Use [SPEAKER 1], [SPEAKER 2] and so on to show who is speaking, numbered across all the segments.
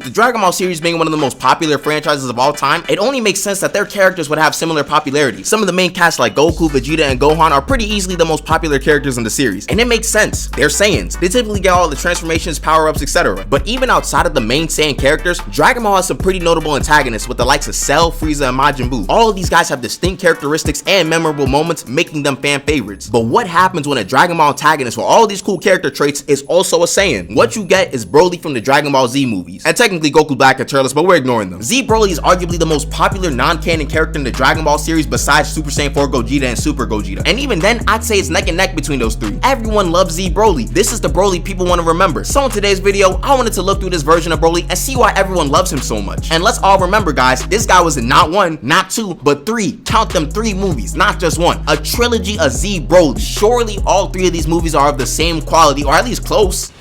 [SPEAKER 1] the Dragon Ball series being one of the most popular franchises of all time, it only makes sense that their characters would have similar popularity. Some of the main cast like Goku, Vegeta, and Gohan are pretty easily the most popular characters in the series, and it makes sense. They're Saiyans. They typically get all the transformations, power-ups, etc. But even outside of the main Saiyan characters, Dragon Ball has some pretty notable antagonists with the likes of Cell, Frieza, and Majin Buu. All of these guys have distinct characteristics and memorable moments, making them fan favorites. But what happens when a Dragon Ball antagonist with all these cool character traits is also a Saiyan? What you get is Broly from the Dragon Ball Z movies, and technically Goku Black and Turles, but we're ignoring them. Z Broly is arguably the most popular non-canon character in the Dragon Ball series besides Super Saiyan 4 Gogeta and Super Gogeta, and even then I'd say it's neck and neck between those three. Everyone loves Z Broly. This is the Broly people want to remember. So in today's video, I wanted to look through this version of Broly and see why everyone loves him so much. And let's all remember, guys, this guy was in not one, not two, but three, count them, 3 movies, not just one. A trilogy of Z Broly. Surely all 3 of these movies are of the same quality, or at least close.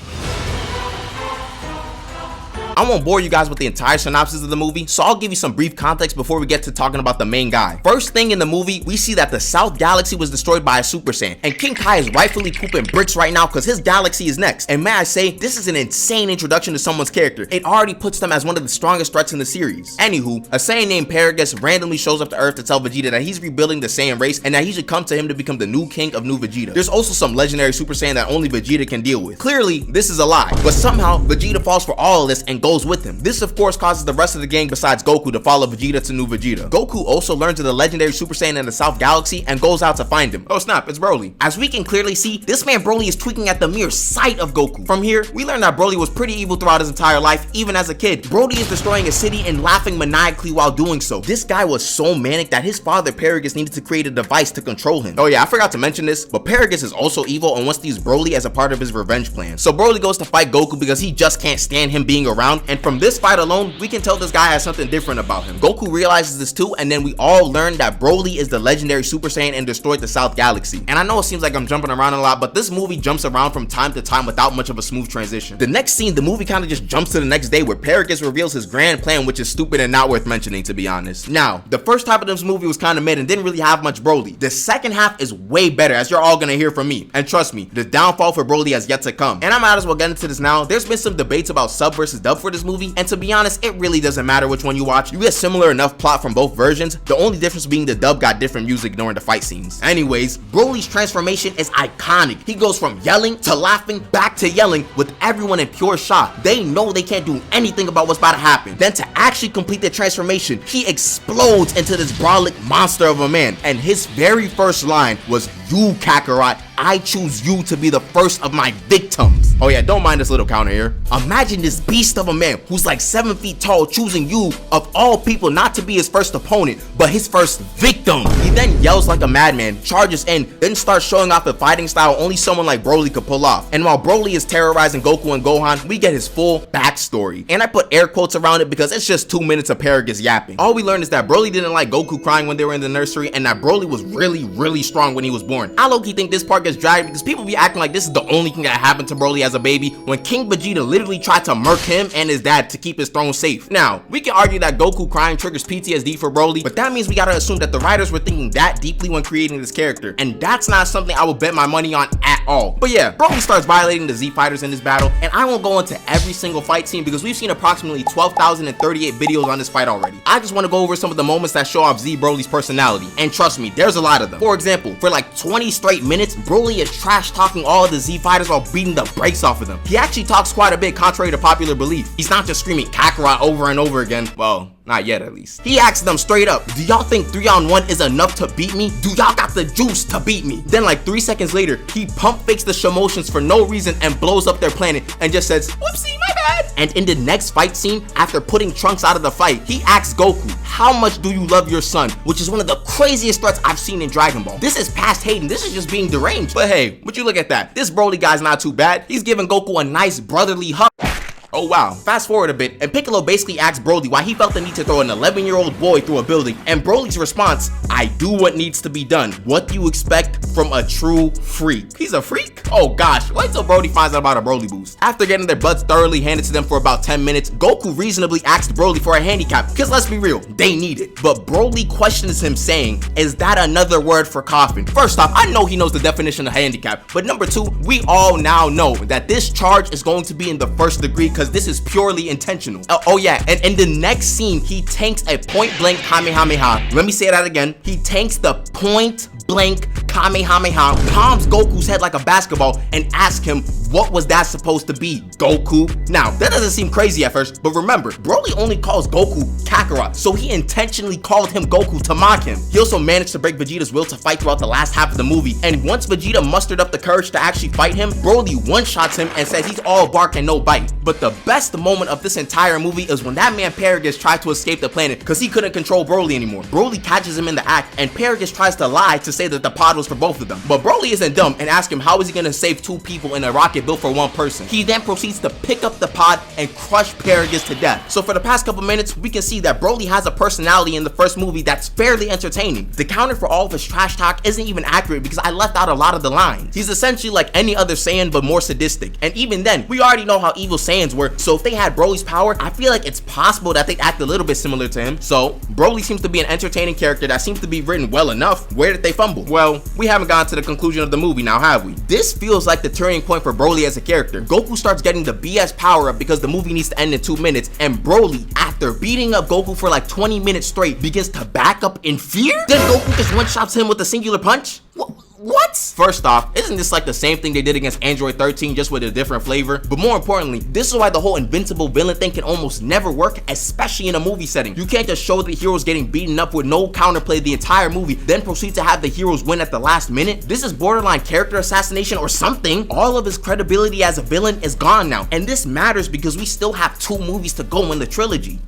[SPEAKER 1] I won't bore you guys with the entire synopsis of the movie, so I'll give you some brief context before we get to talking about the main guy. First thing in the movie, we see that the South Galaxy was destroyed by a Super Saiyan, and King Kai is rightfully pooping bricks right now because his galaxy is next. And may I say, this is an insane introduction to someone's character. It already puts them as one of the strongest threats in the series. Anywho, a Saiyan named Paragus randomly shows up to Earth to tell Vegeta that he's rebuilding the Saiyan race and that he should come to him to become the new king of New Vegeta. There's also some legendary Super Saiyan that only Vegeta can deal with. Clearly, this is a lie, but somehow Vegeta falls for all of this and goes with him. This of course causes the rest of the gang besides Goku to follow Vegeta to New Vegeta. Goku also learns of the legendary Super Saiyan in the South Galaxy and goes out to find him. Oh snap, it's Broly. As we can clearly see, this man Broly is tweaking at the mere sight of Goku. From here, we learn that Broly was pretty evil throughout his entire life, even as a kid. Broly is destroying a city and laughing maniacally while doing so. This guy was so manic that his father Paragus needed to create a device to control him. Oh yeah, I forgot to mention this, but Paragus is also evil and wants to use Broly as a part of his revenge plan. So Broly goes to fight Goku because he just can't stand him being around, and from this fight alone, we can tell this guy has something different about him. Goku realizes this too, and then we all learn that Broly is the legendary Super Saiyan and destroyed the South Galaxy. And I know it seems like I'm jumping around a lot, but this movie jumps around from time to time without much of a smooth transition. The next scene, the movie kind of just jumps to the next day where Paragus reveals his grand plan, which is stupid and not worth mentioning, to be honest. Now, the first half of this movie was kind of mid and didn't really have much Broly. The second half is way better, as you're all gonna hear from me. And trust me, the downfall for Broly has yet to come. And I might as well get into this now. There's been some debates about sub versus dub for this movie, and to be honest, it really doesn't matter which one you watch. You get similar enough plot from both versions, the only difference being the dub got different music during the fight scenes. Anyways, Broly's transformation is iconic. He goes from yelling to laughing back to yelling with everyone in pure shock. They know they can't do anything about what's about to happen. Then to actually complete the transformation, he explodes into this brolic monster of a man, and his very first line was, "You Kakarot, I choose you to be the first of my victims." Oh yeah, don't mind this little counter here. Imagine this beast of a man who's like 7 feet tall choosing you of all people not to be his first opponent, but his first victim. He then yells like a madman, charges in, then starts showing off a fighting style only someone like Broly could pull off. And while Broly is terrorizing Goku and Gohan, we get his full backstory. And I put air quotes around it because it's just 2 minutes of Paragus yapping. All we learned is that Broly didn't like Goku crying when they were in the nursery, and that Broly was really strong when he was born. I low-key think this part gets dragged because people be acting like this is the only thing that happened to Broly as a baby, when King Vegeta literally tried to murk him and his dad to keep his throne safe. Now, we can argue that Goku crying triggers PTSD for Broly, but that means we gotta assume that the writers were thinking that deeply when creating this character, and that's not something I would bet my money on at all. But yeah, Broly starts violating the Z fighters in this battle, and I won't go into every single fight scene because we've seen approximately 12,038 videos on this fight already. I just want to go over some of the moments that show off Z Broly's personality, and trust me, there's a lot of them. For example, for like 20 straight minutes, Broly is trash talking all of the Z fighters while beating the brakes off of them. He actually talks quite a bit contrary to popular belief. He's not just screaming Kakarot over and over again. Well, not yet at least. He asks them straight up, do y'all think 3-on-1 is enough to beat me? Do y'all got the juice to beat me? Then like 3 seconds later, he pump fakes the Shamotions for no reason and blows up their planet and just says, whoopsie, my bad. And in the next fight scene, after putting Trunks out of the fight, he asks Goku, how much do you love your son? Which is one of the craziest threats I've seen in Dragon Ball. This is past hating, this is just being deranged. But hey, would you look at that? This Broly guy's not too bad. He's giving Goku a nice brotherly hug. Oh wow, fast forward a bit, and Piccolo basically asks Broly why he felt the need to throw an 11-year-old boy through a building, and Broly's response, I do what needs to be done. What do you expect from a true freak? He's a freak? Oh gosh, wait till Broly finds out about a Broly boost. After getting their butts thoroughly handed to them for about 10 minutes, Goku reasonably asked Broly for a handicap, because let's be real, they need it. But Broly questions him saying, is that another word for coffin? First off, I know he knows the definition of handicap, but number two, we all now know that this charge is going to be in the first degree because because this is purely intentional. Oh yeah, and in the next scene, he tanks a point-blank Kamehameha. Let me say that again. He tanks the point-blank Kamehameha, palms Goku's head like a basketball, and asks him, what was that supposed to be, Goku? Now, that doesn't seem crazy at first, but remember, Broly only calls Goku Kakarot, so he intentionally called him Goku to mock him. He also managed to break Vegeta's will to fight throughout the last half of the movie, and once Vegeta mustered up the courage to actually fight him, Broly one-shots him and says he's all bark and no bite. But the best moment of this entire movie is when that man Paragus tried to escape the planet because he couldn't control Broly anymore. Broly catches him in the act, and Paragus tries to lie to say that the pod was for both of them. But Broly isn't dumb and asks him how is he gonna save two people in a rocket built for one person. He then proceeds to pick up the pod and crush Paragus to death. So for the past couple minutes, we can see that Broly has a personality in the first movie that's fairly entertaining. The counter for all of his trash talk isn't even accurate because I left out a lot of the lines. He's essentially like any other Saiyan but more sadistic. And even then, we already know how evil Saiyans work, so if they had Broly's power, I feel like it's possible that they'd act a little bit similar to him. So Broly seems to be an entertaining character that seems to be written well enough. Where did they fumble? Well, we haven't gotten to the conclusion of the movie now, have we? This feels like the turning point for Broly as a character. Goku starts getting the BS power up because the movie needs to end in 2 minutes, and Broly, after beating up Goku for like 20 minutes straight, begins to back up in fear? Then Goku just one-shots him with a singular punch? What? First off, isn't this like the same thing they did against Android 13 just with a different flavor? But more importantly, this is why the whole invincible villain thing can almost never work, especially in a movie setting. You can't just show the heroes getting beaten up with no counterplay the entire movie, then proceed to have the heroes win at the last minute. This is borderline character assassination or something. All of his credibility as a villain is gone now, and this matters because we still have 2 movies to go in the trilogy.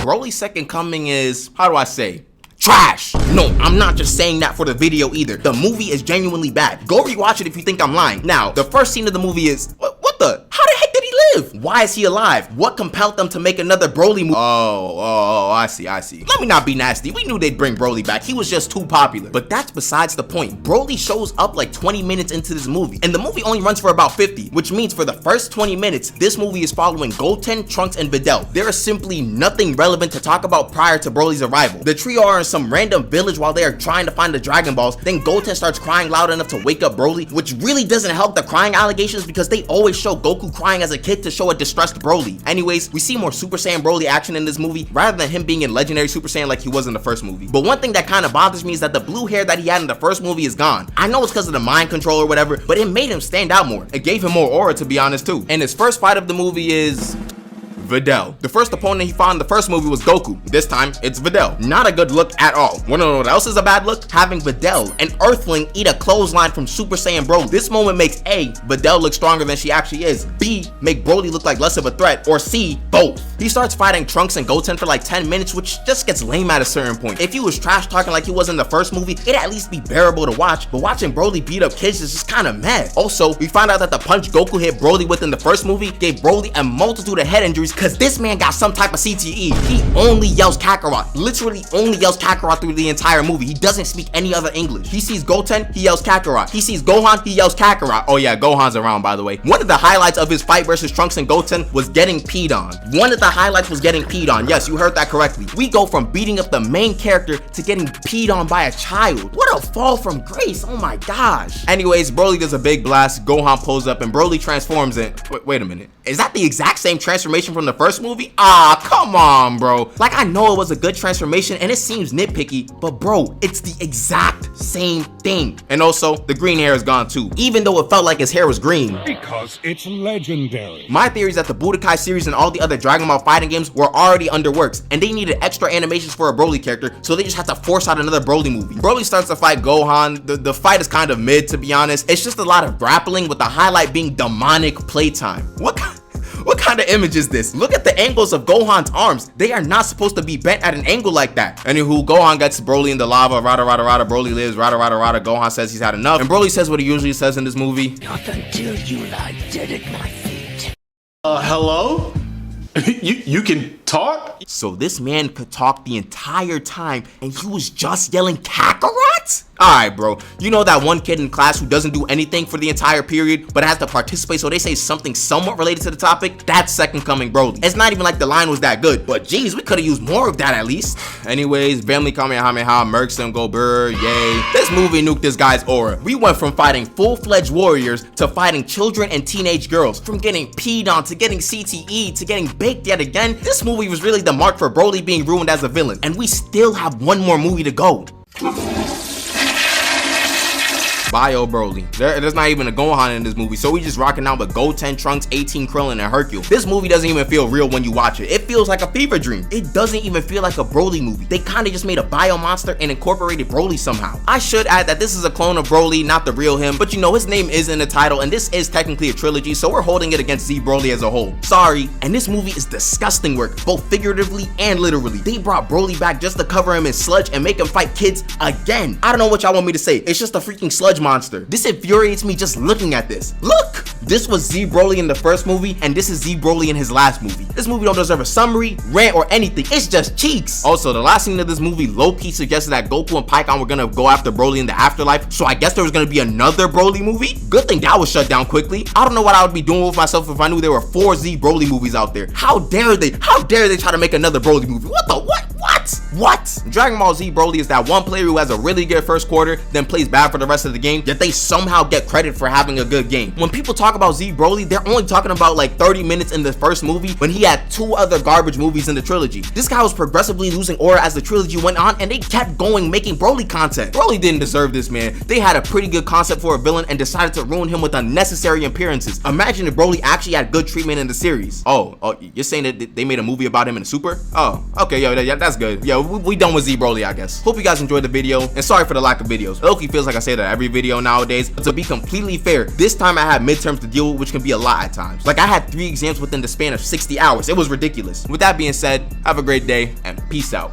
[SPEAKER 1] Broly's second coming is, how do I say? Trash. No, I'm not just saying that for the video either. The movie is genuinely bad. Go rewatch it if you think I'm lying. Now, the first scene of the movie is, what the? How the heck did he live? Why is he alive? What compelled them to make another Broly movie? Oh, I see. Let me not be nasty. We knew they'd bring Broly back. He was just too popular. But that's besides the point. Broly shows up like 20 minutes into this movie, and the movie only runs for about 50, which means for the first 20 minutes, this movie is following Goten, Trunks, and Videl. There is simply nothing relevant to talk about prior to Broly's arrival. The trio are in some random village while they are trying to find the Dragon Balls. Then Goten starts crying loud enough to wake up Broly, which really doesn't help the crying allegations because they always show Goku crying as a kid to show a distressed Broly. Anyways, we see more Super Saiyan Broly action in this movie rather than him being in Legendary Super Saiyan like he was in the first movie. But one thing that kind of bothers me is that the blue hair that he had in the first movie is gone. I know it's because of the mind control or whatever, but it made him stand out more. It gave him more aura, to be honest, too. And his first fight of the movie is Videl. The first opponent he fought in the first movie was Goku. This time, it's Videl. Not a good look at all. Wanna know what else is a bad look? Having Videl, an Earthling, eat a clothesline from Super Saiyan Broly. This moment makes A, Videl look stronger than she actually is, B, make Broly look like less of a threat, or C, both. He starts fighting Trunks and Goten for like 10 minutes, which just gets lame at a certain point. If he was trash talking like he was in the first movie, it'd at least be bearable to watch, but watching Broly beat up kids is just kind of mad. Also, we find out that the punch Goku hit Broly with in the first movie gave Broly a multitude of head injuries because this man got some type of CTE. He only yells Kakarot, literally only yells Kakarot through the entire movie. He doesn't speak any other English. He sees Goten, he yells Kakarot. He sees Gohan, he yells Kakarot. Oh yeah, Gohan's around, by the way. One of the highlights of his fight versus Trunks and Goten was getting peed on. One of the highlights was getting peed on. Yes, you heard that correctly. We go from beating up the main character to getting peed on by a child. What a fall from grace, oh my gosh. Anyways, Broly does a big blast, Gohan pulls up, and Broly transforms in. Wait a minute. Is that the exact same transformation from the first movie? Ah, come on, bro. Like, I know it was a good transformation and it seems nitpicky, but bro, it's the exact same thing. And also, the green hair is gone too, even though it felt like his hair was green.
[SPEAKER 2] Because it's legendary.
[SPEAKER 1] My theory is that the Budokai series and all the other Dragon Ball fighting games were already underworks, and they needed extra animations for a Broly character, so they just had to force out another Broly movie. Broly starts to fight Gohan. The fight is kind of mid, to be honest. It's just a lot of grappling, with the highlight being demonic playtime. What kind of image is this? Look at the angles of Gohan's arms. They are not supposed to be bent at an angle like that. Anywho, Gohan gets Broly in the lava. Rada, rada, rada. Broly lives. Rada, rada, rada. Gohan says he's had enough. And Broly says what he usually says in this movie.
[SPEAKER 3] Not until you lie dead at my feet.
[SPEAKER 4] Hello? You can talk?
[SPEAKER 1] So this man could talk the entire time and he was just yelling Kakarot? What? Alright, bro. You know that one kid in class who doesn't do anything for the entire period, but has to participate so they say something somewhat related to the topic? That's Second Coming Broly. It's not even like the line was that good, but geez, we could have used more of that at least. Anyways, family Kamehameha, mercs them, go brr, yay. This movie nuked this guy's aura. We went from fighting full-fledged warriors to fighting children and teenage girls. From getting peed on to getting CTE to getting baked yet again. This movie was really the mark for Broly being ruined as a villain. And we still have one more movie to go. Bio Broly. There's not even a Gohan in this movie, so we just rocking out with Goten, Trunks, 18, Krillin, and Hercule. This movie doesn't even feel real when you watch it. It feels like a fever dream. It doesn't even feel like a Broly movie. They kinda just made a bio monster and incorporated Broly somehow. I should add that this is a clone of Broly, not the real him, but you know his name is in the title, and this is technically a trilogy, so we're holding it against Z Broly as a whole. Sorry. And this movie is disgusting work, both figuratively and literally. They brought Broly back just to cover him in sludge and make him fight kids again. I don't know what y'all want me to say. It's just a freaking sludge monster. This infuriates me just looking at this. Look! This was Z Broly in the first movie, and this is Z Broly in his last movie. This movie don't deserve a summary, rant, or anything. It's just cheeks. Also, the last scene of this movie low-key suggested that Goku and Pikkon were gonna go after Broly in the afterlife, so I guess there was gonna be another Broly movie? Good thing that was shut down quickly. I don't know what I would be doing with myself if I knew there were 4 Z Broly movies out there. How dare they? How dare they try to make another Broly movie? What the what? What? Dragon Ball Z Broly is that one player who has a really good first quarter, then plays bad for the rest of the game, yet they somehow get credit for having a good game. When people talk about Z Broly, they're only talking about like 30 minutes in the first movie when he had 2 other garbage movies in the trilogy. This guy was progressively losing aura as the trilogy went on, and they kept going making Broly content. Broly didn't deserve this, man. They had a pretty good concept for a villain and decided to ruin him with unnecessary appearances. Imagine if Broly actually had good treatment in the series. Oh, you're saying that they made a movie about him in the Super? Oh, okay, yo, that's good. Yo, we done with Z Broly, I guess. Hope you guys enjoyed the video, and sorry for the lack of videos. Loki feels like I say that every video nowadays, but to be completely fair, this time I had midterms to deal with, which can be a lot at times. Like I had 3 exams within the span of 60 hours. It was ridiculous. With that being said, have a great day, and peace out.